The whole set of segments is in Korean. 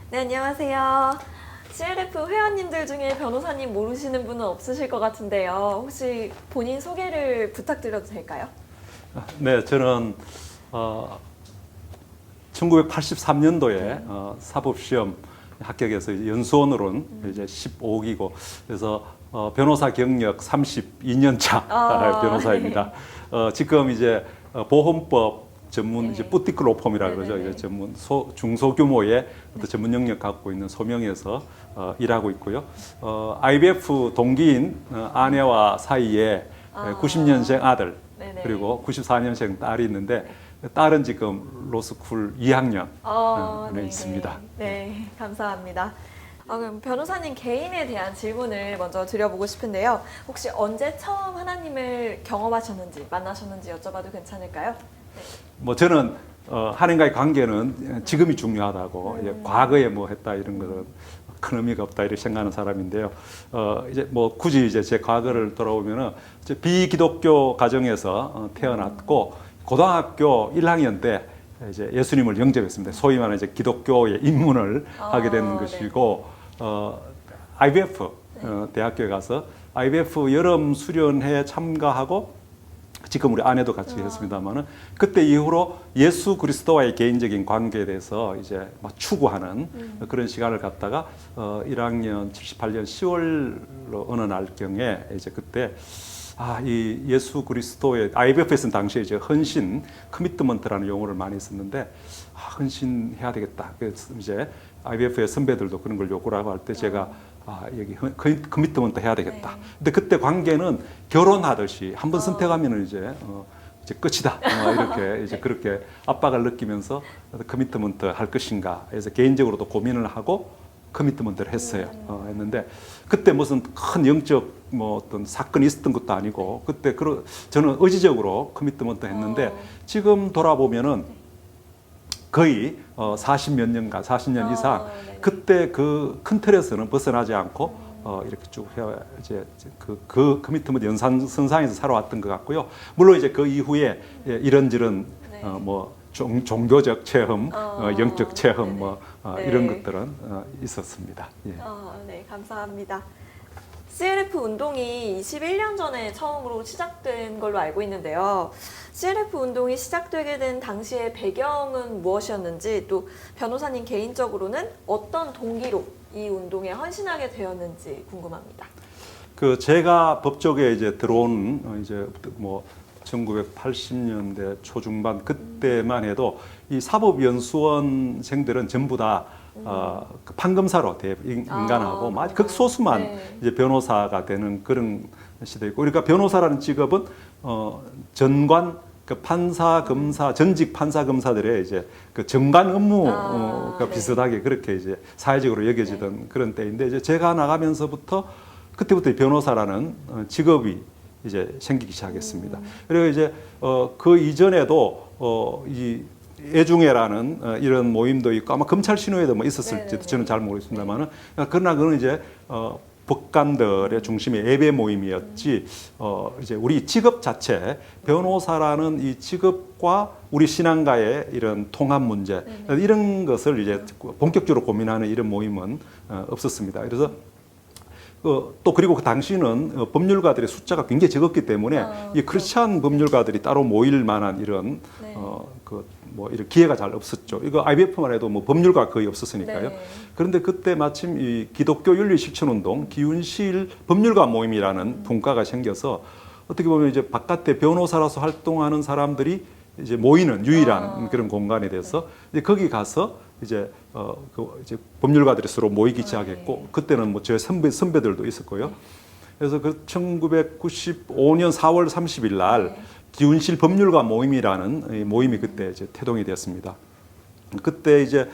네, 안녕하세요. CLF 회원님들 중에 변호사님 모르시는 분은 없으실 것 같은데요. 혹시 본인 소개를 부탁드려도 될까요? 네, 저는 1983년도에 사법시험 합격해서 연수원으로는 이제 15기고 그래서 변호사 경력 32년 차 변호사입니다. 지금 이제 보험법 전문 이제 부티크 로펌이라 그러죠. 이제 전문 중소규모의 어떤 전문 영역 갖고 있는 소명에서 일하고 있고요. IBF 동기인 아내와 사이에 90년생 아들 네네. 그리고 94년생 딸이 있는데 딸은 지금 로스쿨 2학년에 네, 있습니다. 네, 감사합니다. 그럼 변호사님 개인에 대한 질문을 먼저 드려보고 싶은데요. 혹시 언제 처음 하나님을 경험하셨는지, 만나셨는지 여쭤봐도 괜찮을까요? 뭐 저는 하나님과의 관계는 지금이 중요하다고 과거에 뭐 했다 이런 것은 큰 의미가 없다 이렇게 생각하는 사람인데요. 이제 뭐 굳이 이제 제 과거를 돌아보면은 비기독교 가정에서 태어났고 고등학교 1학년 때 이제 예수님을 영접했습니다. 소위 말하는 이제 기독교의 입문을 하게 된 것이고 IBF 대학교에 가서 IBF 여름 수련회에 참가하고 지금 우리 아내도 같이 했습니다만은 그때 이후로 예수 그리스도와의 개인적인 관계에 대해서 이제 막 추구하는 그런 시간을 갖다가 1학년 78년 10월로 어느 날경에 이제 그때 이 예수 그리스도의 IBF에서는 당시에 이제 헌신, 커미트먼트라는 용어를 많이 썼는데 헌신해야 되겠다. 그래서 이제 IBF의 선배들도 그런 걸 요구를 하고 할 때 제가 여기 커미트먼트 해야 되겠다. 근데 그때 관계는 결혼하듯이 한번 선택하면은 이제 끝이다. 이렇게 이제 그렇게 압박을 느끼면서 커미트먼트 할 것인가. 그래서 개인적으로도 고민을 하고 커미트먼트를 했어요. 했는데 그때 무슨 큰 영적 뭐 어떤 사건이 있었던 것도 아니고 그때 저는 의지적으로 커미트먼트 했는데 지금 돌아보면은 거의 40몇 년간, 40년 이상 그때 그 큰 틀에서는 벗어나지 않고 이렇게 쭉 이제 그 커미트먼트 연산선상에서 살아왔던 것 같고요. 물론 이제 그 이후에 이런저런 뭐 종교적 체험, 영적 체험 뭐 이런 것들은 있었습니다. 예. 네, 감사합니다. CLF 운동이 21년 전에 처음으로 시작된 걸로 알고 있는데요. CLF 운동이 시작되게 된 당시의 배경은 무엇이었는지 또 변호사님 개인적으로는 어떤 동기로 이 운동에 헌신하게 되었는지 궁금합니다. 제가 법조계에 이제 들어온 이제 뭐 1980년대 초중반 그때만 해도 이 사법연수원생들은 전부 다 그 판검사로 인간하고 극소수만 이제 변호사가 되는 그런 시대이고 그러니까 변호사라는 직업은 전관 그 판사 검사 전직 판사 검사들의 이제 그 정관 업무가 비슷하게 그렇게 이제 사회적으로 여겨지던 그런 때인데 이제 제가 나가면서부터 그때부터 변호사라는 직업이 이제 생기기 시작했습니다. 그리고 이제 그 이전에도 이 애중회라는 이런 모임도 있고 아마 검찰 신호에도 뭐 있었을지도 저는 잘 모르겠습니다만은 그러나 그건 이제 법관들의 중심의 예배 모임이었지 이제 우리 직업 자체 변호사라는 이 직업과 우리 신앙가의 이런 통합 문제 이런 것을 이제 본격적으로 고민하는 이런 모임은 없었습니다. 그래서 또 그리고 그 당시는 법률가들의 숫자가 굉장히 적었기 때문에 이 크리스찬 법률가들이 따로 모일 만한 이런 뭐 이런 기회가 잘 없었죠. 이거 IBF만 해도 뭐 법률가 거의 없었으니까요. 그런데 그때 마침 이 기독교 윤리 실천 운동 기윤실 법률가 모임이라는 분과가 생겨서 어떻게 보면 이제 바깥에 변호사로서 활동하는 사람들이 이제 모이는 유일한 그런 공간이 돼서 이제 거기 가서 이제 이제 법률가들이 서로 모이기 시작했고 그때는 뭐 제 선배들도 있었고요. 그래서 그 1995년 4월 30일 날 기운실 법률가 모임이라는 모임이 그때 이제 태동이 되었습니다. 그때 이제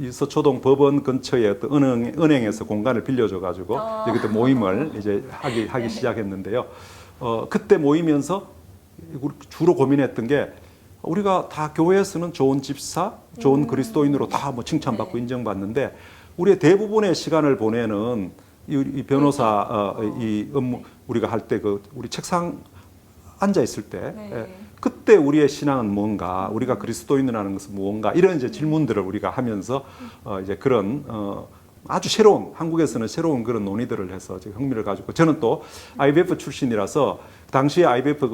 이 서초동 법원 근처에 어떤 은행에서 공간을 빌려줘 가지고 그때 모임을 이제 하기 시작했는데요. 그때 모이면서 주로 고민했던 게 우리가 다 교회에서는 좋은 집사, 좋은 그리스도인으로 다 뭐 칭찬받고 인정받는데 우리의 대부분의 시간을 보내는 이 변호사 이 업무 우리가 할 때 우리 책상 앉아 있을 때 그때 우리의 신앙은 뭔가, 우리가 그리스도인이라는 것은 무언가, 이런 이제 질문들을 우리가 하면서 이제 그런 아주 새로운, 한국에서는 새로운 그런 논의들을 해서 지금 흥미를 가지고, 저는 또 IBF 출신이라서 당시에 IBF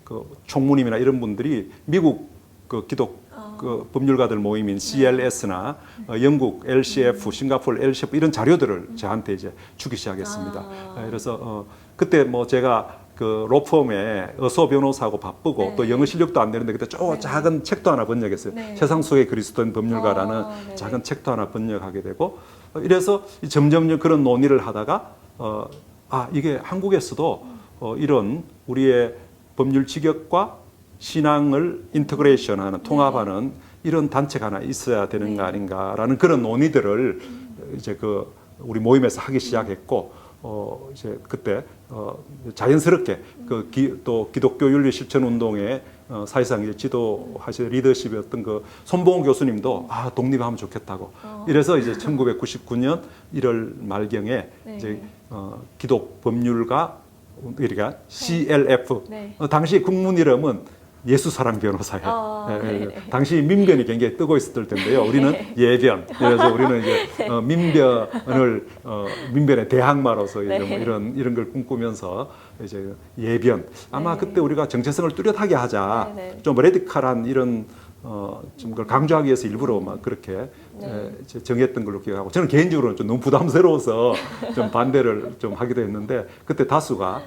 그 총무님이나 이런 분들이 미국 그 기독 그 법률가들 모임인 CLS나 영국 LCF, 싱가포르 LCF 이런 자료들을 저한테 이제 주기 시작했습니다. 그래서 그때 뭐 제가 그 로펌에 어소 변호사하고 바쁘고 네. 또 영어 실력도 안 되는데 그때 작은 책도 하나 번역했어요. 네. 세상 속의 그리스도인 법률가라는 네네. 작은 책도 하나 번역하게 되고, 이래서 점점 그런 논의를 하다가 이게 한국에서도 이런 우리의 법률 직역과 신앙을 인터그레이션하는, 통합하는 이런 단체가 하나 있어야 되는 거 아닌가라는 그런 논의들을 이제 그 우리 모임에서 하기 시작했고, 이제 그때 자연스럽게 또 기독교 윤리 실천 운동에 사실상 이제 지도하실 리더십이었던 그 손봉호 교수님도 독립하면 좋겠다고. 이래서 이제 1999년 1월 말경에 네. 이제 기독 법률가 우리가 CLF 네. 당시 국문 이름은 예수사랑 변호사예요. 네. 당시 민변이 굉장히 뜨고 있었을 텐데요. 우리는 예변. 그래서 우리는 이제 민변을 민변의 대항마로서 이제 뭐 이런 걸 꿈꾸면서 이제 예변. 아마 그때 우리가 정체성을 뚜렷하게 하자. 좀 레디컬한 이런 좀 그걸 강조하기 위해서 일부러 막 그렇게 이제 정했던 걸로 기억하고, 저는 개인적으로는 좀 너무 부담스러워서 좀 반대를 좀 하기도 했는데, 그때 다수가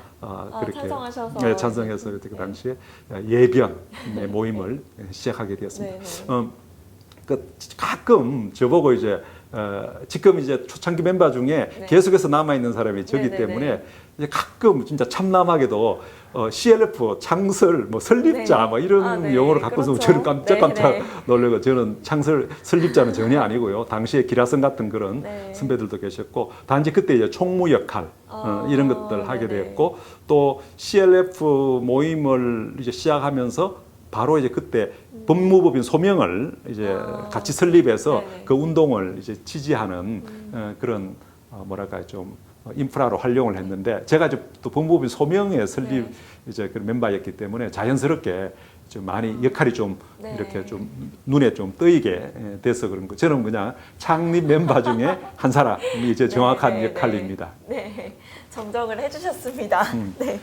그렇게 찬성하셔서 찬성해서 그 당시에 예변의 모임을 시작하게 되었습니다. 가끔 저보고 이제 지금 이제 초창기 멤버 중에 계속해서 남아 있는 사람이 저기 때문에 이제 가끔 진짜 참남하게도 CLF 창설 뭐 설립자 뭐 이런 용어를 갖고 서 저는 깜짝깜짝 놀래고, 저는 창설 설립자는 전혀 아니고요. 당시에 기라성 같은 그런 선배들도 계셨고, 단지 그때 이제 총무 역할 이런 것들 하게 되었고, 또 CLF 모임을 이제 시작하면서 바로 이제 그때 법무법인 소명을 이제 같이 설립해서 그 운동을 이제 지지하는 그런 뭐랄까요, 좀 인프라로 활용을 했는데, 제가 또 법무법인 소명의 설립 이제 그 멤버였기 때문에 자연스럽게 좀 많이 역할이 좀 이렇게 좀 눈에 좀 뜨이게 돼서 그런 거. 저는 그냥 창립 멤버 중에 한 사람이 이제 정확한 역할입니다. 네, 정정을 해주셨습니다. 네.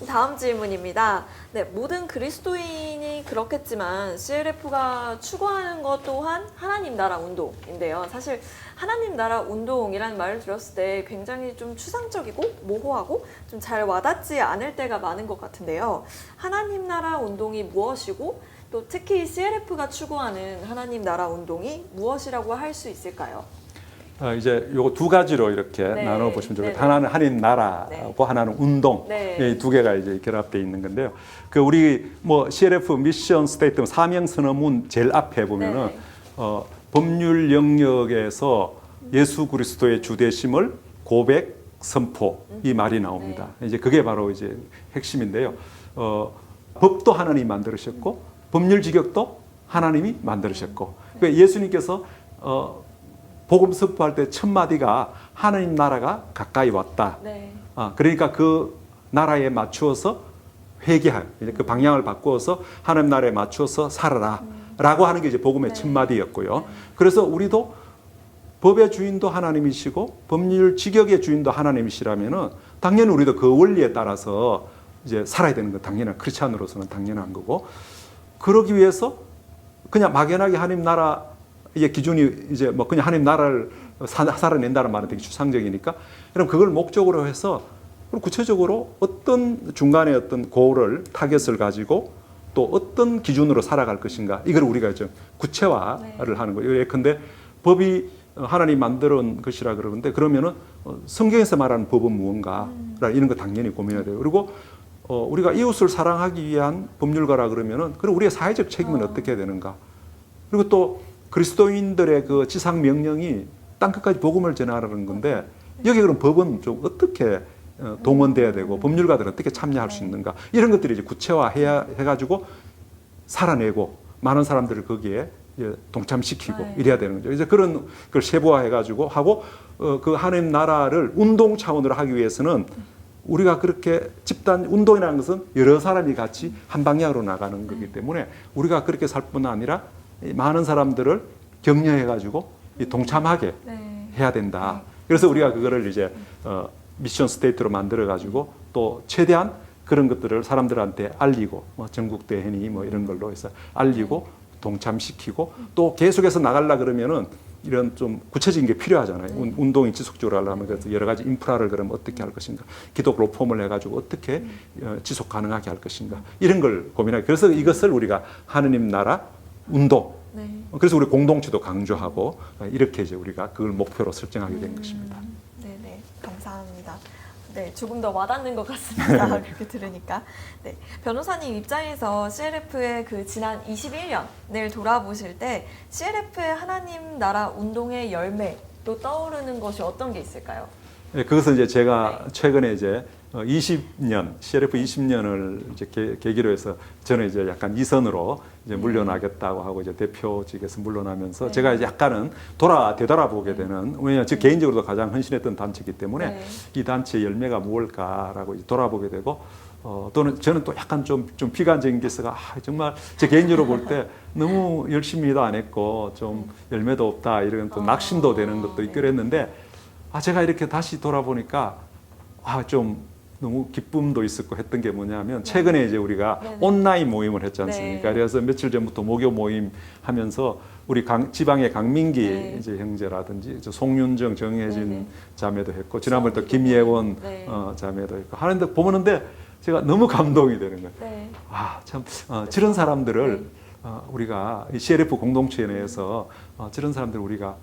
다음 질문입니다. 네, 모든 그리스도인이 그렇겠지만 CLF가 추구하는 것 또한 하나님 나라 운동인데요. 사실 하나님 나라 운동이라는 말을 들었을 때 굉장히 좀 추상적이고 모호하고 좀 잘 와닿지 않을 때가 많은 것 같은데요. 하나님 나라 운동이 무엇이고, 또 특히 CLF가 추구하는 하나님 나라 운동이 무엇이라고 할 수 있을까요? 이제 요거 두 가지로 이렇게 나눠 보시면 좋겠어요. 하나는 하나님 나라고 하나는 운동. 이 두 개가 이제 결합되어 있는 건데요. 그 우리 뭐 CLF 미션 스테이트먼트 사명 선언문 제일 앞에 보면은 법률 영역에서 예수 그리스도의 주되심을 고백 선포 이 말이 나옵니다. 이제 그게 바로 이제 핵심인데요. 법도 하나님이 만들으셨고 법률 직역도 하나님이 만들으셨고, 그러니까 예수님께서 복음 선포할 때 첫 마디가 하나님 나라가 가까이 왔다. 그러니까 그 나라에 맞추어서 회개할, 그 방향을 바꾸어서 하나님 나라에 맞추어서 살아라라고 하는 게 이제 복음의 첫 마디였고요. 그래서 우리도 법의 주인도 하나님이시고 법률 직역의 주인도 하나님이시라면은 당연히 우리도 그 원리에 따라서 이제 살아야 되는 건 당연한, 크리스찬으로서는 당연한 거고, 그러기 위해서 그냥 막연하게 하나님 나라 이게 기준이 이제 뭐 그냥 하나님 나라를 살아낸다는 말은 되게 추상적이니까, 그럼 그걸 목적으로 해서 그럼 구체적으로 어떤 중간에 어떤 고를 타겟을 가지고 또 어떤 기준으로 살아갈 것인가, 이걸 우리가 좀 구체화를 하는 거예요. 예컨대 법이 하나님 만드는 것이라 그러는데, 그러면은 성경에서 말하는 법은 무언가 이런 거 당연히 고민해야 돼요. 그리고 우리가 이웃을 사랑하기 위한 법률가라 그러면은 그럼 우리의 사회적 책임은 어떻게 해야 되는가. 그리고 또 그리스도인들의 그 지상 명령이 땅 끝까지 복음을 전하라는 건데, 여기 그럼 법은 좀 어떻게 동원돼야 되고 법률가들은 어떻게 참여할 수 있는가, 이런 것들이 이제 구체화해야 해가지고 살아내고 많은 사람들을 거기에 동참시키고 이래야 되는 거죠. 이제 그런 걸 세부화해가지고 하고, 그 하나님 나라를 운동 차원으로 하기 위해서는 우리가 그렇게 집단 운동이라는 것은 여러 사람이 같이 한 방향으로 나가는 거기 때문에 우리가 그렇게 살 뿐 아니라 이 많은 사람들을 격려해가지고 이 동참하게 네. 해야 된다. 그래서 우리가 그거를 이제 미션 스테이트로 만들어가지고 또 최대한 그런 것들을 사람들한테 알리고 뭐 전국 대회니 뭐 이런 걸로 해서 알리고 동참시키고 또 계속해서 나가려 그러면은 이런 좀 구체적인 게 필요하잖아요. 운동이 지속적으로 하려면 그래서 여러 가지 인프라를 그러면 어떻게 할 것인가, 기독 로펌을 해가지고 어떻게 지속 가능하게 할 것인가 이런 걸 고민하고 그래서 이것을 우리가 하느님 나라 운동. 네. 그래서 우리 공동체도 강조하고 이렇게 이제 우리가 그걸 목표로 설정하게 된 것입니다. 네네, 감사합니다. 네, 조금 더 와닿는 것 같습니다. 그렇게 들으니까. 네, 변호사님 입장에서 CLF의 그 지난 21년을 돌아보실 때 CLF의 하나님 나라 운동의 열매로 떠오르는 것이 어떤 게 있을까요? 네, 그것은 이제 제가 최근에 이제 20년, CLF 20년을 이제 계기로 해서 저는 이제 약간 이선으로 이제 물러나겠다고 하고 이제 대표직에서 물러나면서 제가 이제 약간은 되돌아보게 되는 왜냐하면 저 개인적으로도 가장 헌신했던 단체이기 때문에 이 단체의 열매가 무엇일까라고 이제 돌아보게 되고 또는 저는 또 약간 좀 비관적인 게 있어가 정말 제 개인적으로 볼 때 너무 열심히 일도 안 했고 좀 열매도 없다 이런 또 낙심도 되는 것도 있고 그랬는데 제가 이렇게 다시 돌아보니까 좀 너무 기쁨도 있었고 했던 게 뭐냐면 최근에 이제 우리가 온라인 모임을 했지 않습니까? 그래서 며칠 전부터 목요 모임 하면서 우리 지방의 강민기 이제 형제라든지 송윤정, 정혜진 자매도 했고 지난번에 또 김예원 자매도 했고 하는데 보는데 제가 너무 감동이 되는 거예요. 참 저런 사람들을 우리가 이 CLF 공동체 내에서 저런 사람들 우리가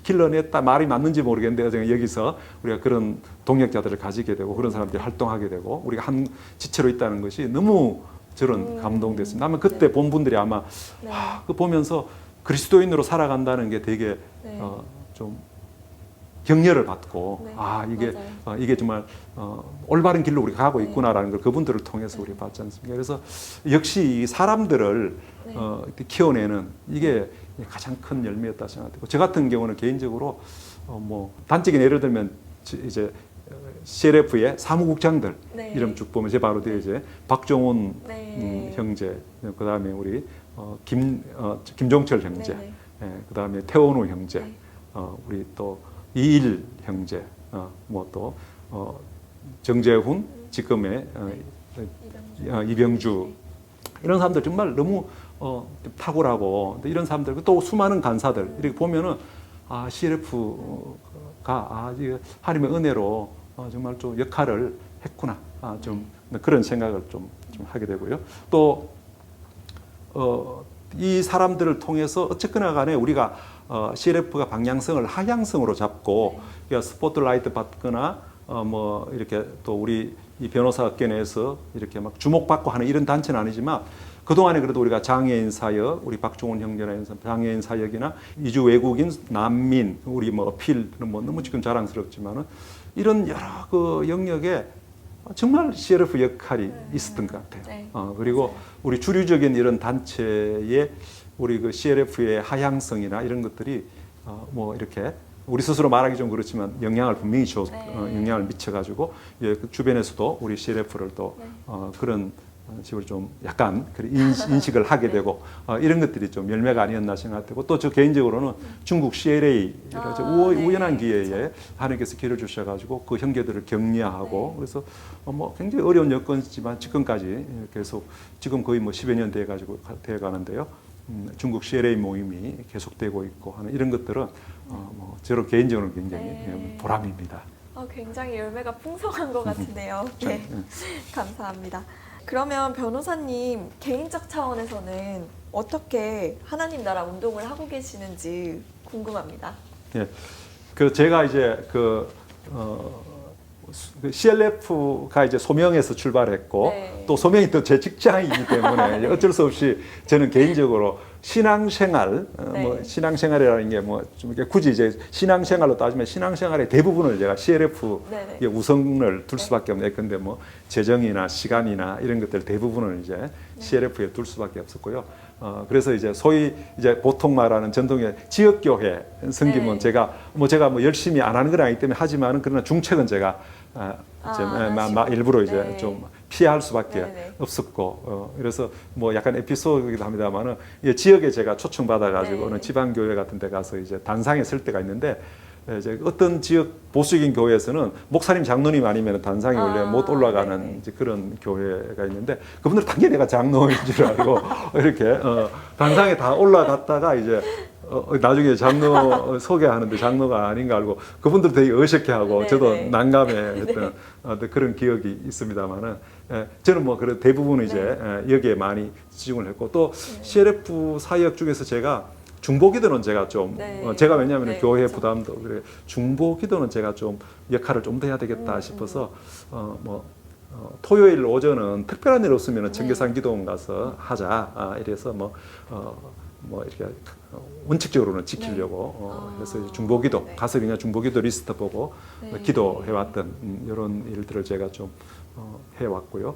길러냈다 말이 맞는지 모르겠는데 여기서 우리가 그런 동역자들을 가지게 되고 그런 사람들이 활동하게 되고 우리가 한 지체로 있다는 것이 너무 저런 감동됐습니다. 아마 그때 본 분들이 아마 그 보면서 그리스도인으로 살아간다는 게 되게 좀 격려를 받고 이게 정말 올바른 길로 우리가 가고 있구나라는 걸 그분들을 통해서 우리 봤지 않습니까? 그래서 역시 이 사람들을 키워내는 이게 가장 큰 열매였다 생각되고 저 같은 경우는 개인적으로 단적인 예를 들면 이제 CLF의 사무국장들 이름 쭉 보면 제 바로 뒤에 이제 박종훈 형제, 그 다음에 우리 김종철 형제, 그 다음에 태원우 형제, 우리 또 이일 형제, 또 정재훈, 지금의 이병주 이런 사람들 정말 너무 탁월하고 이런 사람들 또 수많은 간사들 이렇게 보면은 CLF가 하나님의 은혜로 정말 좀 역할을 했구나 좀 그런 생각을 좀 하게 되고요. 또 이 사람들을 통해서 어쨌거나 간에 우리가 CLF가 방향성을 하향성으로 잡고 스포트라이트 받거나 이렇게 또 우리 이 변호사 업계 내에서 이렇게 막 주목받고 하는 이런 단체는 아니지만 그동안에 그래도 우리가 장애인 사역, 우리 박종훈 형제나 장애인 사역이나 이주 외국인, 난민, 우리 어필 너무 지금 자랑스럽지만은 이런 여러 그 영역에 정말 CLF 역할이 있었던 것 같아요. 그리고 우리 주류적인 이런 단체의 우리 그 CLF의 하향성이나 이런 것들이 이렇게 우리 스스로 말하기 좀 그렇지만 영향을 분명히 영향을 미쳐가지고 그 주변에서도 우리 CLF를 또 그런 식으로 좀 약간 인식을 하게 되고 이런 것들이 좀 열매가 아니었나 생각되고 또 저 개인적으로는 중국 CLA 우연한 기회에 하나님께서 기회를 주셔가지고 그 형제들을 격려하고 그래서 굉장히 어려운 여건이지만 지금까지 계속 지금 거의 10여 년 돼가지고 돼가는데요. 중국 CLA 모임이 계속되고 있고 하는 이런 것들은 저로 개인적으로는 굉장히 보람입니다. 굉장히 열매가 풍성한 것 같은데요. 네, 감사합니다. 그러면 변호사님 개인적 차원에서는 어떻게 하나님 나라 운동을 하고 계시는지 궁금합니다. 예, 제가 이제 CLF가 이제 소명에서 출발했고 또 소명이 또 제 직장이기 때문에 어쩔 수 없이 저는 개인적으로 신앙생활, 신앙생활이라는 게 좀 굳이 이제 신앙생활로 따지면 신앙생활의 대부분을 제가 CLF에 우선을 둘 수밖에 없는 근데 재정이나 시간이나 이런 것들 대부분을 이제 CLF에 둘 수밖에 없었고요. 그래서 이제 소위 이제 보통 말하는 전통의 지역교회 섬김은 네. 제가 뭐 열심히 안 하는 건 아니기 때문에 하지만은 그러나 중책은 제가 일부러 이제 네. 좀 피할 수밖에 네네. 없었고 그래서 뭐 약간 에피소드이기도 합니다만은 지역에 제가 초청받아 가지고 네. 어느 지방 교회 같은 데 가서 이제 단상에 설 때가 있는데 이제 어떤 지역 보수적인 교회에서는 목사님 장로님 아니면 단상에 원래 못 올라가는 네네. 이제 그런 교회가 있는데 그분들 당연히 내가 장로인 줄 알고 이렇게 단상에 다 올라갔다가 이제 나중에 장로 소개하는데 장로가 아닌가 알고 그분들 되게 어색해하고 네네. 저도 난감해했던 그런 기억이 있습니다만은 저는 뭐 그래 대부분 이제 여기에 많이 집중을 했고 또 CLF 사역 중에서 제가 중보기도는 제가 좀 제가 왜냐하면 네, 교회 그렇죠. 부담도 그래 중보기도는 제가 좀 역할을 좀 더 해야 되겠다 싶어서 토요일 오전은 특별한 일 없으면 청계산 기도원 가서 하자 이래서 뭐 이렇게 원칙적으로는 지키려고 해서 이제 중보기도 네. 가서 그냥 중보기도 리스트 보고 네. 기도해왔던 이런 일들을 제가 좀 해왔고요.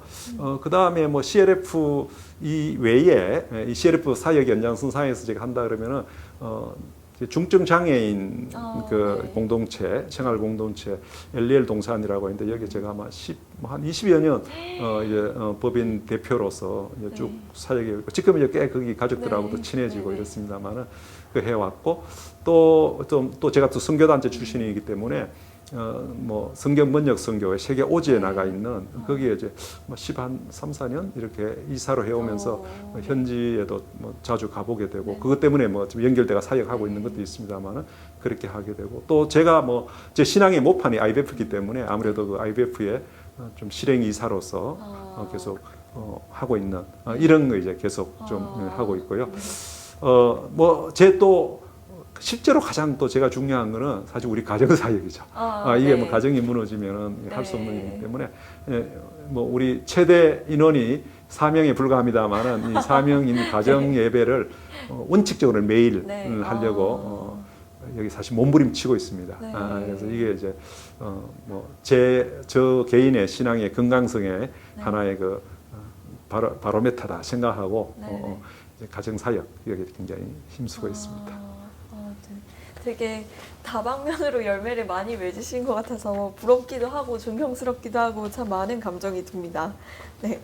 그 다음에 뭐 CLF 이 외에 이 CLF 사역 연장선상에서 제가 한다 그러면은 중증 장애인 그 네. 공동체, 생활 공동체 LL 동산이라고 있는데 여기 제가 아마 한 20여 년 이제 법인 대표로서 이제 쭉 사역해 있고 지금 이제 꽤 거기 가족들하고도 네. 친해지고 네. 이렇습니다만은 그 해왔고 또 제가 또 선교단체 출신이기 때문에 뭐 성경 번역 선교회 세계 오지에 나가 있는 거기에 이제 뭐 3, 4년 이렇게 이사로 해오면서 현지에도 뭐 자주 가보게 되고 그것 때문에 뭐 좀 연결돼가 사역하고 있는 것도 있습니다만은 그렇게 하게 되고 또 제가 뭐 제 신앙의 모판이 IBF이기 때문에 아무래도 그 IBF의 좀 실행 이사로서 계속 하고 있는 이런 거 이제 계속 좀 하고 있고요. 뭐 제 또 실제로 가장 또 제가 중요한 거는 사실 우리 가정 사역이죠. 이게 네. 뭐 가정이 무너지면은 할 수 없는 네. 일이기 때문에 뭐 우리 최대 인원이 4명에 불과합니다만은 이 4명인 가정 예배를 원칙적으로 매일 네. 하려고 여기 사실 몸부림치고 있습니다. 네. 그래서 이게 이제 뭐 저 개인의 신앙의 건강성의 하나의 그 바로메타다 생각하고 네. 이제 가정 사역 여기 굉장히 힘쓰고 있습니다. 되게 다방면으로 열매를 많이 맺으신 것 같아서 부럽기도 하고 존경스럽기도 하고 참 많은 감정이 듭니다. 네.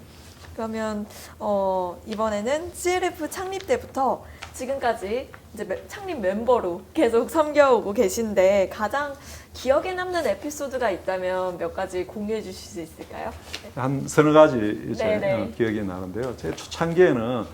그러면 이번에는 CLF 창립 때부터 지금까지 이제 창립 멤버로 계속 섬겨오고 계신데 가장 기억에 남는 에피소드가 있다면 몇 가지 공유해 주실 수 있을까요? 한 서너 가지 이제 네네. 기억이 나는데요. 제 초창기에는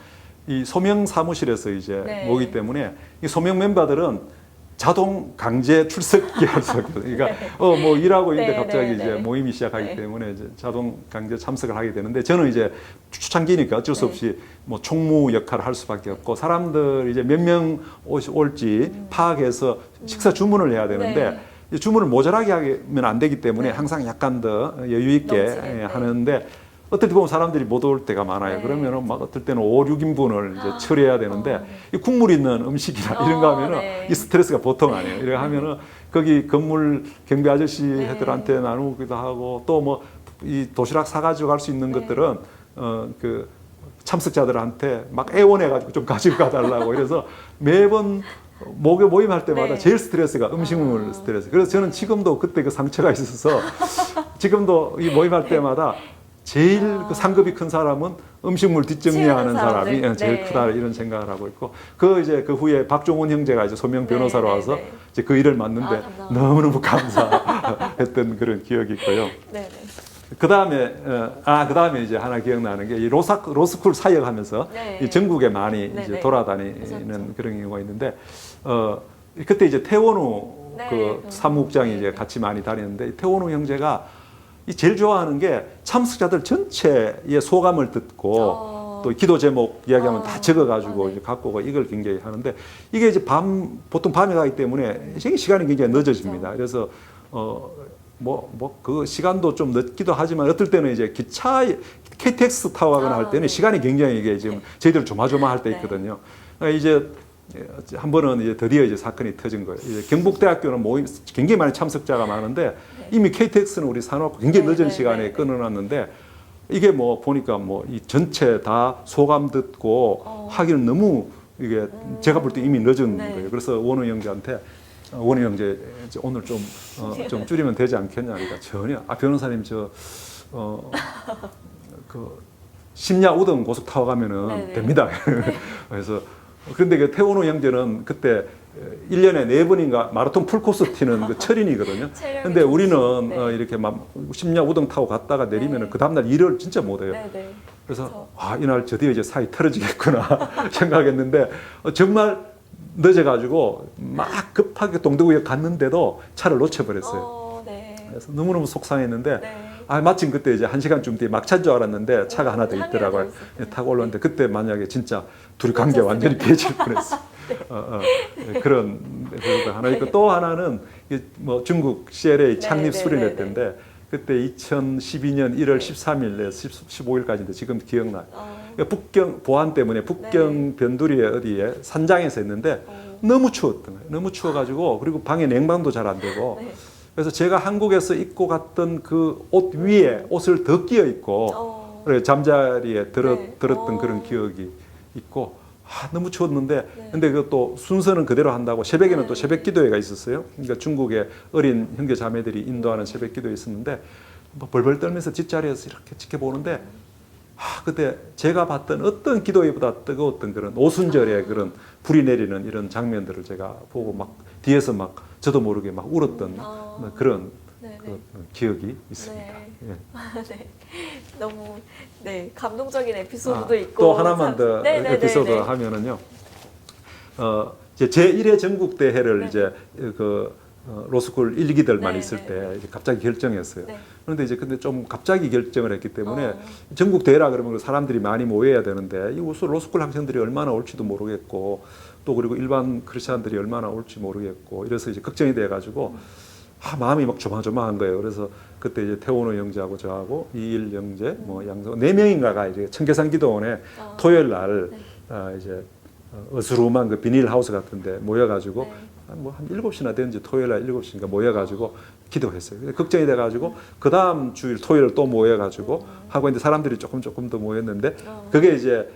이 소명 사무실에서 이제 네. 모이기 때문에 이 소명 멤버들은 자동 강제 출석기였어요. 그러니까 뭐 일하고 있는데 네, 갑자기 네, 이제 네. 모임이 시작하기 네. 때문에 이제 자동 강제 참석을 하게 되는데 저는 이제 초창기니까 어쩔 수 네. 없이 뭐 총무 역할을 할 수밖에 없고 사람들 이제 몇 명 올지 파악해서 식사 주문을 해야 되는데 네. 주문을 모자라게 하면 안 되기 때문에 네. 항상 약간 더 여유 있게 넘치게, 네. 하는데 어떨 때 보면 사람들이 못 올 때가 많아요. 네. 그러면은 막 어떨 때는 5, 6인분을 이제 처리해야 되는데 네. 이 국물 있는 음식이나 이런 거 하면은 네. 이 스트레스가 보통 아니에요. 이렇게 하면은 거기 건물 경비 아저씨들한테 네. 나누기도 하고 또 뭐 이 도시락 사가지고 갈 수 있는 네. 것들은 그 참석자들한테 막 애원해가지고 좀 가지고 가달라고 이래서 매번 모임할 때마다 네. 제일 스트레스가 음식물 스트레스. 그래서 저는 지금도 그때 그 상처가 있어서 지금도 이 모임할 때마다 제일 그 상급이 큰 사람은 음식물 뒷정리하는 치우는 사람이 사람들. 제일 네. 크다 이런 생각을 하고 있고 그 후에 박종훈 형제가 이제 소명 변호사로 네, 네, 와서 네. 이제 그 일을 맡는데 감사합니다. 너무너무 감사했던 그런 기억이 있고요. 네네. 그 다음에 이제 하나 기억나는 게 이 로스쿨 사역하면서 네. 이 전국에 많이 네, 이제 네. 돌아다니는 그렇죠. 그런 경우가 있는데 그때 이제 태원우 네, 그 그, 사무국장이 네, 이제 네. 같이 많이 다니는데 태원우 형제가 이 제일 좋아하는 게 참석자들 전체의 소감을 듣고 또 기도 제목 이야기하면 다 적어가지고 네. 이제 갖고 오고 이걸 굉장히 하는데 이게 이제 보통 밤에 가기 때문에 시간이 굉장히 늦어집니다. 그래서 그 시간도 좀 늦기도 하지만 어떨 때는 이제 KTX 타고 가거나 할 때는 네. 시간이 굉장히 이게 지금 저희들 조마조마할 때 네. 있거든요. 그러니까 이제 한 번은 이제 드디어 이제 사건이 터진 거예요. 이제 경북대학교는 모임 굉장히 많은 참석자가 많은데 이미 KTX는 우리 사놓고 굉장히 네, 늦은 네, 시간에 네, 네. 끊어놨는데 이게 뭐 보니까 뭐 이 전체 다 소감 듣고 하기는 너무 이게 제가 볼 때 이미 늦은 네. 거예요. 그래서 원우 형제한테 원우 형제 오늘 좀 좀 줄이면 되지 않겠냐. 그러니까 전혀 변호사님 그 심야 우동 고속 타고 가면은 네네. 됩니다. 그래서 그런데 그 태원호 형제는 그때 1년에 4번인가 마라톤 풀코스 뛰는 그 철인이거든요. 체력이 근데 우리는 네. 이렇게 막 심야 우동 타고 갔다가 내리면은 네. 그 다음날 일을 진짜 못 해요. 네, 네. 그래서 이날 드디어 이제 사이 털어지겠구나 생각했는데 정말 늦어가지고 막 급하게 동대구역 갔는데도 차를 놓쳐버렸어요. 네. 그래서 너무너무 속상했는데 네. 마침 그때 이제 1시간쯤 뒤에 막차인 줄 알았는데 차가 하나 더 한 개가 있더라고요. 더 있었군요. 타고 올랐는데 그때 만약에 진짜 둘이 관계 놓쳤으면. 완전히 깨질 뻔했어요. 그런 것도 하나 있고 또 하나는 뭐 중국 CLA 창립 네, 수련회 네, 네, 때인데 그때 2012년 1월 13일에 15일까지인데 지금 기억나요. 그러니까 북경 보안 때문에 북경 변두리에 어디에 산장에서 했는데 너무 추웠던 거예요. 너무 추워가지고 그리고 방에 냉방도 잘 안 되고 네. 그래서 제가 한국에서 입고 갔던 그 옷 위에 옷을 더 끼어 입고 그래 잠자리에 들었던 그런 기억이 있고 너무 추웠는데 근데 그것도 순서는 그대로 한다고 새벽에는 또 새벽 기도회가 있었어요. 그러니까 중국의 어린 형제 자매들이 인도하는 새벽 기도회 있었는데 뭐 벌벌 떨면서 뒷자리에서 이렇게 지켜보는데 그때 제가 봤던 어떤 기도회보다 뜨거웠던 그런 오순절의 그런 불이 내리는 이런 장면들을 제가 보고 막 뒤에서 막 저도 모르게 막 울었던 그런 그 기억이 있습니다. 네. 예. 네. 너무 감동적인 에피소드도 있고 또 하나만 더 네, 에피소드 네. 하면은요. 이제 제1회 전국 대회를 네. 이제 로스쿨 1기들만 네, 있을 네. 때 이제 갑자기 결정했어요. 네. 그런데 이제 근데 좀 갑자기 결정을 했기 때문에 전국 대회라 그러면 사람들이 많이 모여야 되는데 이 로스쿨 학생들이 얼마나 올지도 모르겠고 또 그리고 일반 크리스찬들이 얼마나 올지 모르겠고 이래서 이제 걱정이 돼 가지고 마음이 막 조마조마한 거예요. 그래서 그때 이제 태원호 형제하고 저하고 이일 형제, 뭐 양성 4명인가가 이제 청계산 기도원에 토요일 날 이제 어스름한 그 비닐 하우스 같은데 모여가지고 뭐 한 7시나 되는지 토요일 날 7시인가 모여가지고 기도했어요. 근데 걱정이 돼가지고 그 다음 주일 토요일 또 모여가지고 하고 있는데 사람들이 조금 더 모였는데 그게 이제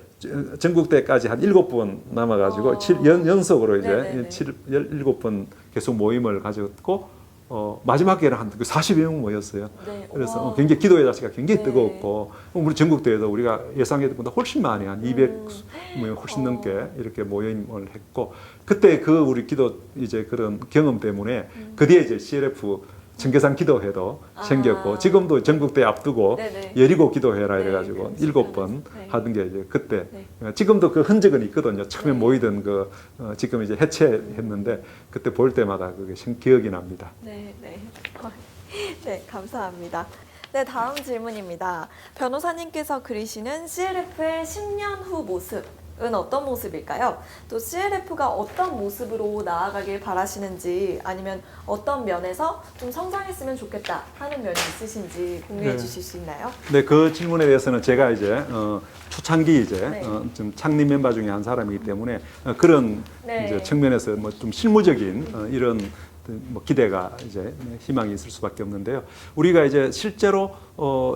전국대까지 한 7번 남아가지고 연속으로 이제 17번 계속 모임을 가졌고 마지막에는 한 40여 명 모였어요. 네. 그래서 굉장히 기도의 자체가 굉장히 뜨거웠고 우리 전국대회도 우리가 예상했던 것보다 훨씬 많이 한 200명 훨씬 넘게 이렇게 모임을 했고 그때 그 우리 기도 이제 그런 경험 때문에 그 뒤에 이제 CLF 청계산 기도회도 생겼고 지금도 전국대 앞두고 여리고 기도회라 이래가지고 7번 하던 게 이제 그때 지금도 그 흔적은 있거든요. 처음에 모이던 그 지금 이제 해체했는데 그때 볼 때마다 그게 기억이 납니다. 네, 감사합니다. 네, 다음 질문입니다. 변호사님께서 그리시는 CLF의 10년 후 모습은 어떤 모습일까요? 또 CLF가 어떤 모습으로 나아가길 바라시는지 아니면 어떤 면에서 좀 성장했으면 좋겠다 하는 면이 있으신지 공유해 주실 수 있나요? 네, 그 질문에 대해서는 제가 이제 초창기 이제 좀 창립 멤버 중에 한 사람이기 때문에 그런 이제 측면에서 뭐 좀 실무적인 이런 뭐 기대가 이제 희망이 있을 수밖에 없는데요. 우리가 이제 실제로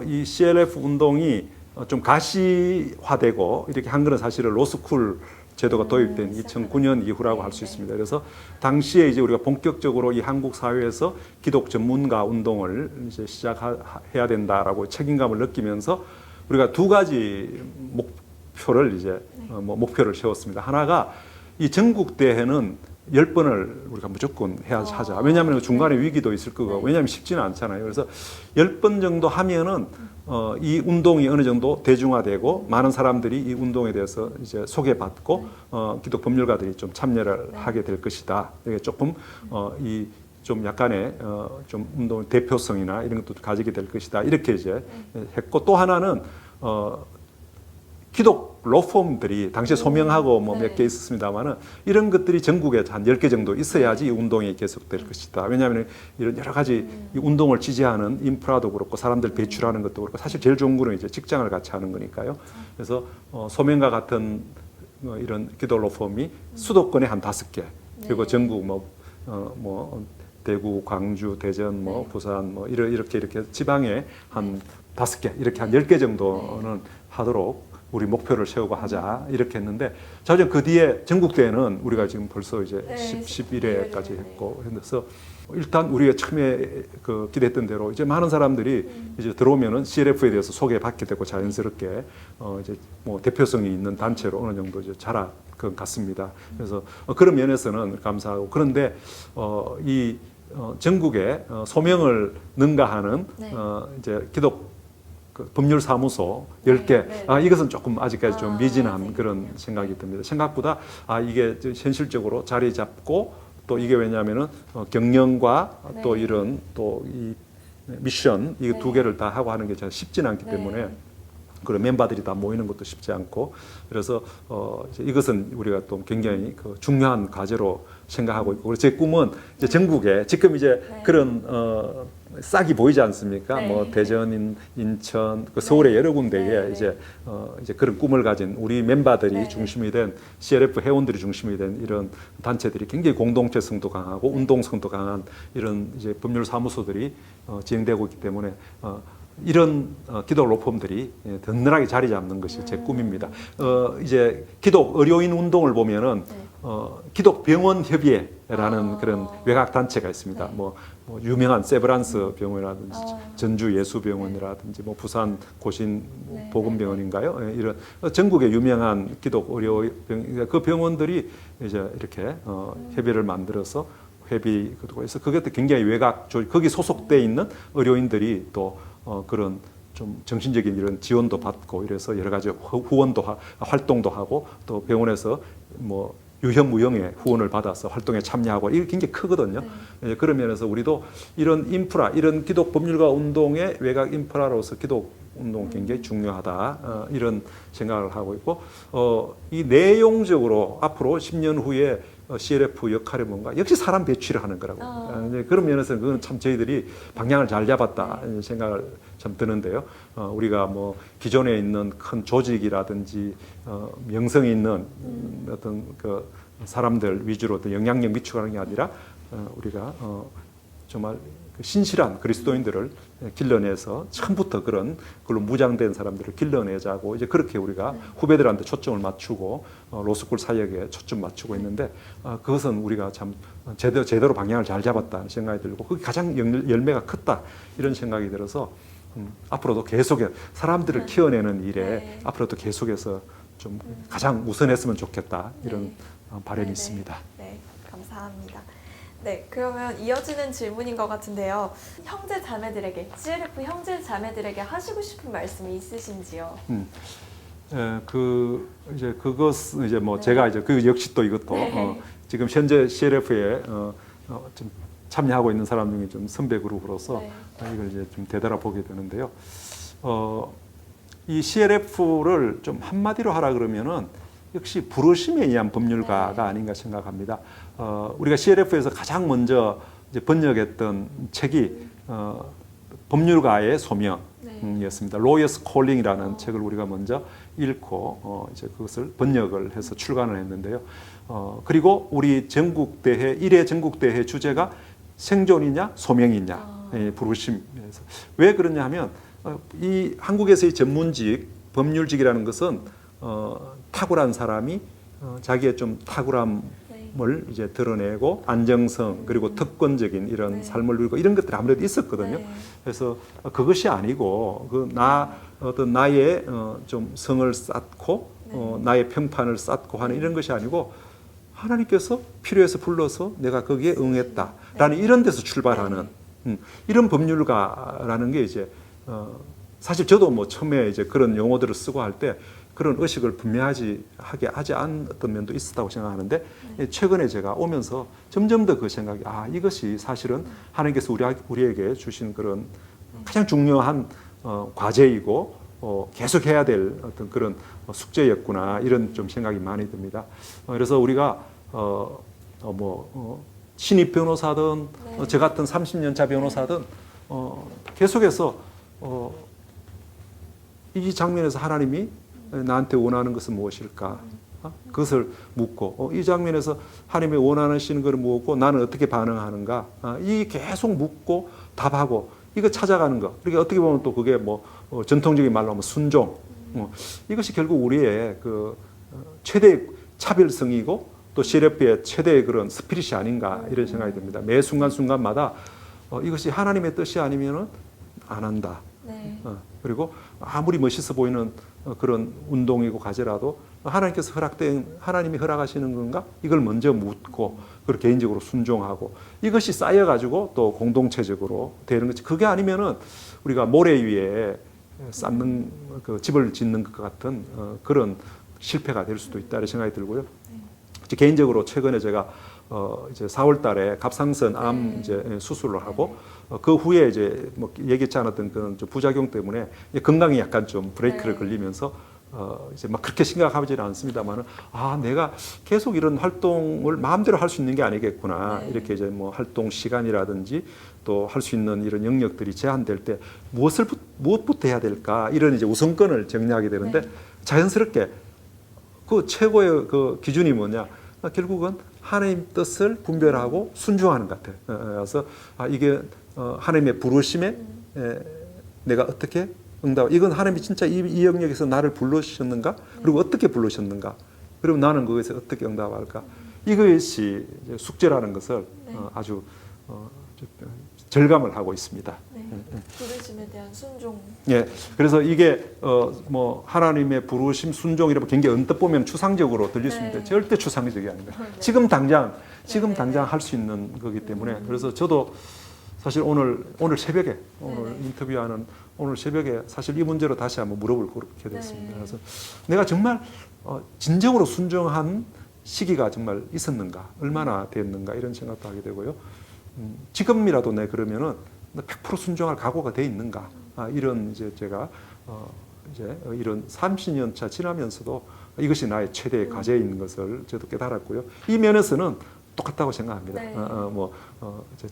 이 CLF 운동이 좀 가시화되고 이렇게 한 거는 사실은 로스쿨 제도가 도입된 2009년 이후라고 할 수 있습니다. 그래서 당시에 이제 우리가 본격적으로 이 한국 사회에서 기독 전문가 운동을 이제 시작해야 된다라고 책임감을 느끼면서 우리가 두 가지 목표를 이제 목표를 세웠습니다. 하나가 이 전국 대회는 10번을 우리가 무조건 하자. 왜냐하면 중간에 위기도 있을 거고, 왜냐하면 쉽지는 않잖아요. 그래서 10번 정도 하면은 이 운동이 어느 정도 대중화되고 많은 사람들이 이 운동에 대해서 이제 소개받고 기독 법률가들이 좀 참여를 하게 될 것이다. 이게 조금 이 좀 약간의 좀 운동 대표성이나 이런 것도 가지게 될 것이다. 이렇게 이제 했고 또 하나는 기독 로펌들이 당시에 소명하고 뭐 몇 개 있었습니다만은 이런 것들이 전국에 한 10개 정도 있어야지 이 운동이 계속될 것이다. 왜냐하면 이런 여러 가지 이 운동을 지지하는 인프라도 그렇고 사람들 배출하는 것도 그렇고 사실 제일 좋은 거는 이제 직장을 같이 하는 거니까요. 그래서 소명과 같은 이런 기독 로펌이 수도권에 한 5개 그리고 전국 뭐 대구, 광주, 대전, 뭐 부산, 뭐 이렇게 지방에 한 5개 이렇게 한 10개 정도는 하도록 우리 목표를 세우고 하자 이렇게 했는데 자전 그 뒤에 전국대회는 우리가 지금 벌써 이제 네, 11회까지 네. 했고 그래서 일단 우리가 처음에 그 기대했던 대로 이제 많은 사람들이 이제 들어오면은 CLF에 대해서 소개받게 되고 자연스럽게 이제 뭐 대표성이 있는 단체로 어느 정도 이제 자랄 것 같습니다. 그래서 그런 면에서는 감사하고 그런데 이 전국에 소명을 능가하는 네. 이제 기독 그 법률사무소 10개. 네. 이것은 조금 아직까지 좀 미진한 아직은요. 그런 생각이 듭니다. 생각보다 이게 현실적으로 자리 잡고 또 이게 왜냐하면은 경영과 네. 또 이런 또 이 미션 이 두 네. 개를 다 하고 하는 게 잘 쉽지는 않기 네. 때문에 그런 멤버들이 다 모이는 것도 쉽지 않고 그래서 이제 이것은 우리가 또 굉장히 그 중요한 과제로 생각하고 있고 그래서 제 꿈은 이제 전국에 지금 이제 네. 그런 싹이 보이지 않습니까? 네. 뭐 대전, 인천, 그 서울의 여러 군데에 네. 이제 그런 꿈을 가진 우리 멤버들이 네. 중심이 된 CLF 회원들이 중심이 된 이런 단체들이 굉장히 공동체성도 강하고 네. 운동성도 강한 이런 이제 법률 사무소들이 진행되고 있기 때문에 이런 기독 로펌들이 든든하게 자리 잡는 것이 제 꿈입니다. 이제 기독 의료인 운동을 보면은 네. 기독 병원 협의회라는 그런 외곽 단체가 있습니다. 네. 뭐 유명한 세브란스 병원이라든지 아. 전주 예수병원이라든지 뭐 부산 고신 네. 보건병원인가요? 이런 전국의 유명한 기독 의료병 그 병원들이 이제 이렇게 협의를 만들어서 회비도 해서 그것도 굉장히 외곽 거기 소속돼 있는 의료인들이 또 그런 좀 정신적인 이런 지원도 받고 이래서 여러 가지 후원도 활동도 하고 또 병원에서 뭐 유형무형의 후원을 받아서 활동에 참여하고 이게 굉장히 크거든요. 네. 그런 면에서 우리도 이런 인프라, 이런 기독 법률가 운동의 외곽 인프라로서 기독 운동 굉장히 중요하다 이런 생각을 하고 있고 이 내용적으로 앞으로 10년 후에 CLF 역할이 뭔가 역시 사람 배치를 하는 거라고 그런 면에서는 그건 참 저희들이 방향을 잘 잡았다 이런 생각을 참 드는데요. 우리가 뭐 기존에 있는 큰 조직이라든지 명성이 있는 어떤 그 사람들 위주로 어떤 영향력 미치고 하는 게 아니라 우리가 정말 그 신실한 그리스도인들을 길러내서 처음부터 그걸로 무장된 사람들을 길러내자고 이제 그렇게 우리가 후배들한테 초점을 맞추고 로스쿨 사역에 초점 맞추고 있는데 그것은 우리가 참 제대로 방향을 잘 잡았다는 생각이 들고 그게 가장 열매가 컸다 이런 생각이 들어서 앞으로도 계속해 사람들을 키워내는 일에 네. 앞으로도 계속해서 좀 가장 우선했으면 좋겠다 이런 바람이 네. 있습니다. 네, 감사합니다. 네, 그러면 이어지는 질문인 것 같은데요. 형제 자매들에게 CLF 형제 자매들에게 하시고 싶은 말씀이 있으신지요? 이제 그것은 이제 뭐 네. 제가 이제 그 역시 또 이것도 네. 지금 현재 CLF에 좀 참여하고 있는 사람 중에 좀 선배 그룹으로서 네. 이걸 이제 좀 되돌아보게 되는데요. 이 CLF를 좀 한마디로 하라 그러면은 역시 부르심에 의한 법률가가 네. 아닌가 생각합니다. 우리가 CLF에서 가장 먼저 이제 번역했던 책이 법률가의 소명이었습니다. 로이어스 콜링이라는 책을 우리가 먼저 읽고 이제 그것을 번역을 해서 출간을 했는데요. 그리고 우리 전국대회 1회 전국대회 주제가 생존이냐 소명이냐 부르심에서 왜 그러냐 하면 이 한국에서의 전문직 법률직이라는 것은 탁월한 사람이 자기의 좀 탁월함을 이제 드러내고 안정성 그리고 특권적인 이런 네. 삶을 누리고 이런 것들이 아무래도 있었거든요. 네. 그래서 그것이 아니고 어떤 나의 좀 성을 쌓고 나의 평판을 쌓고 하는 이런 것이 아니고 하나님께서 필요해서 불러서 내가 거기에 응했다라는 이런 데서 출발하는 이런 법률가라는 게 이제 사실 저도 뭐 처음에 이제 그런 용어들을 쓰고 할 때 그런 의식을 분명하게 하지 않았던 면도 있었다고 생각하는데 최근에 제가 오면서 점점 더 그 생각이 이것이 사실은 하나님께서 우리에게 주신 그런 가장 중요한 과제이고 계속해야 될 어떤 그런 숙제였구나 이런 좀 생각이 많이 듭니다. 그래서 우리가 신입 변호사든 저 같은 30년차 변호사든 계속해서 이 장면에서 하나님이 나한테 원하는 것은 무엇일까? 그것을 묻고 이 장면에서 하나님이 원하시는 것을 묻고 나는 어떻게 반응하는가? 이 계속 묻고 답하고 이거 찾아가는 거. 그러니까 어떻게 보면 또 그게 뭐 전통적인 말로 하면 순종. 이것이 결국 우리의 그 최대 차별성이고 또 CLF의 최대의 그런 스피릿이 아닌가 이런 생각이 듭니다. 매 순간순간마다 이것이 하나님의 뜻이 아니면은 안 한다. 네. 그리고 아무리 멋있어 보이는 그런 운동이고 과제라도 하나님께서 하나님이 허락하시는 건가? 이걸 먼저 묻고 그리고 개인적으로 순종하고 이것이 쌓여가지고 또 공동체적으로 되는 거지. 그게 아니면은 우리가 모래 위에 쌓는 그 집을 짓는 것 같은 그런 실패가 될 수도 있다 이런 생각이 들고요. 개인적으로 최근에 제가 이제 4월달에 갑상선 암 이제 수술을 하고 그 후에 이제 뭐 얘기치 않았던 그런 좀 부작용 때문에 건강이 약간 좀 브레이크를 걸리면서 이제 막 그렇게 심각하지는 않습니다만은 내가 계속 이런 활동을 마음대로 할 수 있는 게 아니겠구나. 이렇게 이제 뭐 활동 시간이라든지 또 할 수 있는 이런 영역들이 제한될 때 무엇부터 해야 될까 이런 이제 우선권을 정리하게 되는데 자연스럽게 그 최고의 그 기준이 뭐냐? 결국은 하나님 뜻을 분별하고 순종하는 것 같아요. 그래서 이게 하나님의 부르심에 내가 어떻게 응답? 이건 하나님이 진짜 이 영역에서 나를 불러주셨는가? 그리고 어떻게 불러주셨는가? 그리고 나는 그것에 어떻게 응답할까? 이것이 이제 숙제라는 것을 아주 절감을 하고 있습니다. 부르심에 대한 순종. 예, 그래서 이게 뭐 하나님의 부르심 순종이라고 굉장히 언뜻 보면 추상적으로 들릴 수 있는데 절대 추상적이 아닙니다. 지금 당장 할 수 있는 거기 때문에 그래서 저도 사실 오늘 새벽에 오늘 인터뷰하는 오늘 새벽에 사실 이 문제로 다시 한번 물어볼 그렇게 됐습니다. 그래서 내가 정말 진정으로 순종한 시기가 정말 있었는가, 얼마나 됐는가 이런 생각도 하게 되고요. 지금이라도 내 그러면은 100% 순종할 각오가 돼 있는가? 이런 이제 제가 이제 이런 30년 차 지나면서도 이것이 나의 최대의 과제인 것을 저도 깨달았고요. 이 면에서는 똑같다고 생각합니다.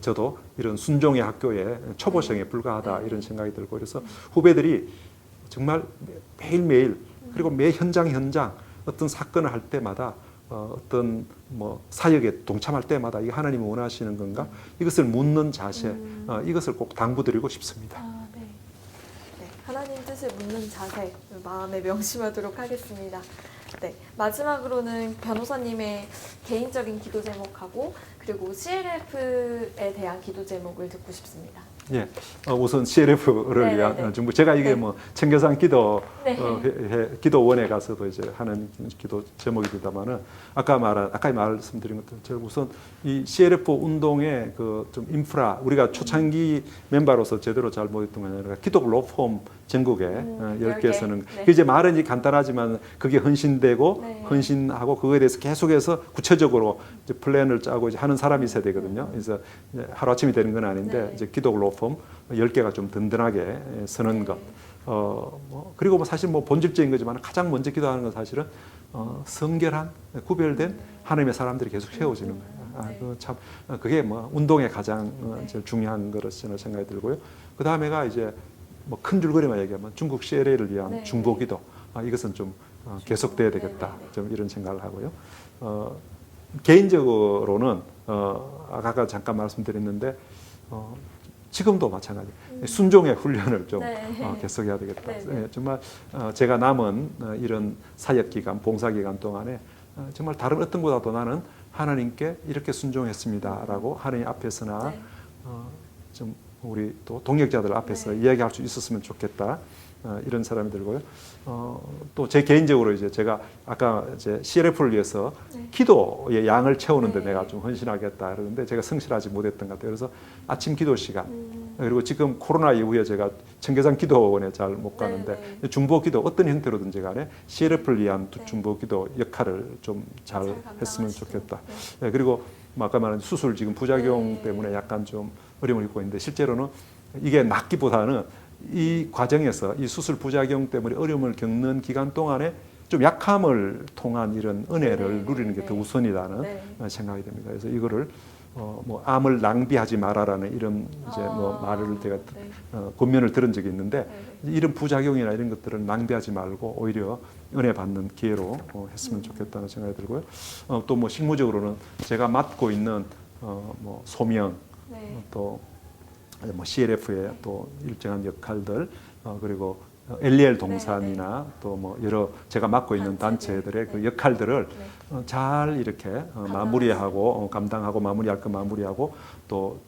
저도 이런 순종의 학교에 초보생에 불과하다 이런 생각이 들고 그래서 후배들이 정말 매일매일 그리고 매 현장 어떤 사건을 할 때마다 어떤 뭐 사역에 동참할 때마다 이게 하나님이 원하시는 건가 이것을 묻는 자세 이것을 꼭 당부드리고 싶습니다. 하나님 뜻을 묻는 자세 마음에 명심하도록 하겠습니다. 네, 마지막으로는 변호사님의 개인적인 기도 제목하고 그리고 CLF에 대한 기도 제목을 듣고 싶습니다. 예, 우선 CLF를 위한 정부 제가 이게 뭐 청계산 기도원에 가서도 이제 하는 기도 제목입니다만은 아까 말씀드린 것처럼 우선 이 CLF 운동의 그 좀 인프라 우리가 초창기 멤버로서 제대로 잘 못했던 건 아니라 기도 플랫폼 전국에 10개에서는 이제 말은 간단하지만 그게 헌신되고 헌신하고 그거에 대해서 계속해서 구체적으로 이제 플랜을 짜고 이제 하는 사람이 있어야 되거든요. 그래서 하루아침이 되는 건 아닌데 이제 기도 플랫폼 10개가 좀 든든하게 서는 것. 그리고 뭐 사실 뭐 본질적인 거지만 가장 먼저 기도하는 건 사실은 성결한 구별된 하나님의 사람들이 계속 세워지는 거예요. 그게 뭐 운동의 가장 제일 중요한 거로 저는 생각이 들고요. 그 다음에가 이제 뭐 큰 줄거리만 얘기하면 중국 CLA를 위한 중보기도 이것은 좀 계속돼야 되겠다. 좀 이런 생각을 하고요. 개인적으로는 아까 잠깐 말씀드렸는데 지금도 마찬가지. 순종의 훈련을 좀 계속해야 되겠다. 정말 제가 남은 이런 사역 기간, 봉사 기간 동안에 정말 다른 어떤 것보다도 나는 하나님께 이렇게 순종했습니다라고 하나님 앞에서나 좀 우리 또 동역자들 앞에서 이야기할 수 있었으면 좋겠다. 이런 사람이 들고요. 또 제 개인적으로 이제 제가 아까 이제 CLF를 위해서 기도의 양을 채우는데 내가 좀 헌신하겠다 그러는데 제가 성실하지 못했던 것 같아요. 그래서 아침 기도 시간 그리고 지금 코로나 이후에 제가 청계산 기도원에 잘 못 가는데 중보 기도 어떤 형태로든지 간에 CLF를 위한 중보 기도 역할을 좀 잘 했으면 좋겠다. 그리고 아까 말한 수술 지금 부작용 때문에 약간 좀 어려움을 겪고 있는데 실제로는 이게 낫기보다는 이 과정에서 이 수술 부작용 때문에 어려움을 겪는 기간 동안에 좀 약함을 통한 이런 은혜를 누리는 게 더 우선이라는 생각이 됩니다. 그래서 이거를 뭐 암을 낭비하지 말아라는 이런 이제 뭐 말을 제가 권면을 들은 적이 있는데 이런 부작용이나 이런 것들을 낭비하지 말고 오히려 은혜 받는 기회로 했으면 좋겠다는 생각이 들고요. 또 뭐 실무적으로는 제가 맡고 있는 뭐 소명 또 뭐 CLF의 또 일정한 역할들 그리고 LEL 동산이나 또 뭐 여러 제가 맡고 있는 단체들의 그 역할들을 잘 이렇게 마무리하고 감당하고 마무리할 거 마무리하고 또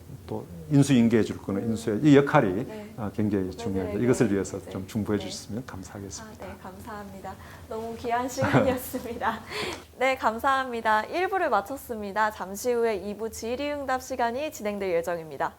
인수인계해 줄 거는 인수해 이 역할이 굉장히 중요합니다. 이것을 위해서 좀 중보해 주셨으면 감사하겠습니다. 네, 감사합니다. 너무 귀한 시간이었습니다. 네, 감사합니다. 1부를 마쳤습니다. 잠시 후에 2부 질의응답 시간이 진행될 예정입니다.